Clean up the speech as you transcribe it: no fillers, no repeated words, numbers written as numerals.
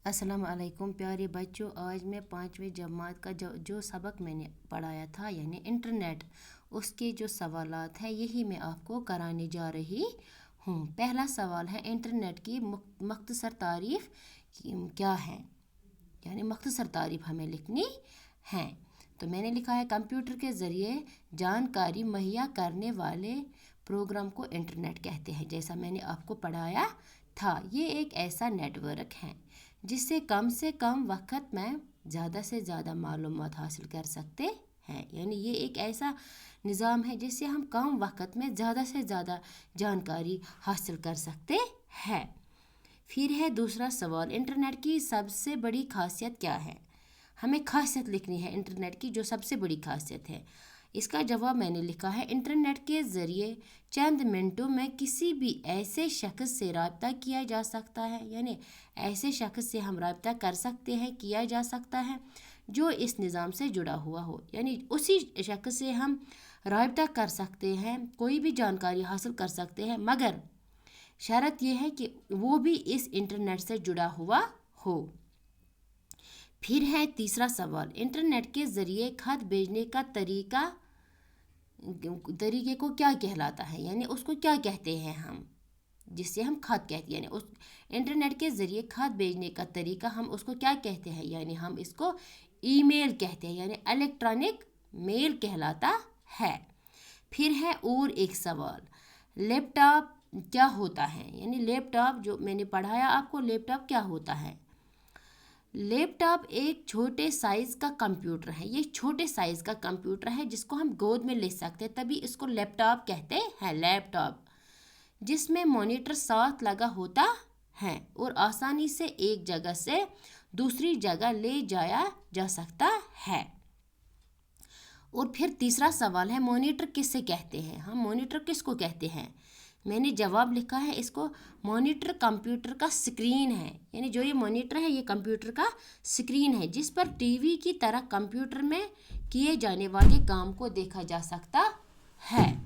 अस्सलाम वालेकुम प्यारे बच्चों। आज मैं 5वीं जमात का जो सबक मैंने पढ़ाया था यानी इंटरनेट, उसके जो सवालात हैं यही मैं आपको कराने जा रही हूँ। पहला सवाल है, इंटरनेट की मुख्तसर तारीफ़ क्या है, यानी मुख्तसर तारीफ़ हमें लिखनी है। तो मैंने लिखा है, कंप्यूटर के ज़रिए जानकारी मुहैया करने वाले प्रोग्राम को इंटरनेट कहते हैं। जैसा मैंने आपको पढ़ाया था, ये एक ऐसा नेटवर्क है जिससे कम से कम वक्त में ज़्यादा से ज़्यादा मालूमात हासिल कर सकते हैं। यानी ये एक ऐसा निज़ाम है जिससे हम कम वक्त में ज़्यादा से ज़्यादा जानकारी हासिल कर सकते हैं। फिर है दूसरा सवाल, इंटरनेट की सबसे बड़ी खासियत क्या है। हमें खासियत लिखनी है इंटरनेट की, जो सबसे बड़ी खासियत है। इसका जवाब मैंने लिखा है, इंटरनेट के ज़रिए चंद मिनटों में किसी भी ऐसे शख्स से रब्ता किया जा सकता है, यानी ऐसे शख्स से हम रब्ता कर सकते हैं, किया जा सकता है जो इस निज़ाम से जुड़ा हुआ हो। यानी उसी शख्स से हम रब्ता कर सकते हैं, कोई भी जानकारी हासिल कर सकते हैं, मगर शर्त यह है कि वो भी इस इंटरनेट से जुड़ा हुआ हो। फिर है तीसरा सवाल, इंटरनेट के ज़रिए खत भेजने का तरीके को क्या कहलाता है, यानी उसको क्या कहते हैं हम, जिससे हम खत कहते हैं। यानी उस इंटरनेट के ज़रिए खत भेजने का तरीका हम उसको क्या कहते हैं, यानी हम इसको ईमेल कहते हैं, यानी इलेक्ट्रॉनिक मेल कहलाता है। फिर है और एक सवाल, लैपटॉप क्या होता है, यानी लैपटॉप जो मैंने पढ़ाया आपको, लैपटॉप क्या होता है। लैपटॉप एक छोटे साइज़ का कंप्यूटर है, ये छोटे साइज़ का कंप्यूटर है जिसको हम गोद में ले सकते हैं, तभी इसको लैपटॉप कहते हैं। लैपटॉप जिसमें मॉनिटर साथ लगा होता है और आसानी से एक जगह से दूसरी जगह ले जाया जा सकता है। और फिर तीसरा सवाल है, मॉनिटर किससे कहते हैं, हम मॉनिटर किसको कहते हैं। मैंने जवाब लिखा है, इसको मॉनिटर कंप्यूटर का स्क्रीन है, यानी जो ये मॉनिटर है ये कंप्यूटर का स्क्रीन है जिस पर टीवी की तरह कंप्यूटर में किए जाने वाले काम को देखा जा सकता है।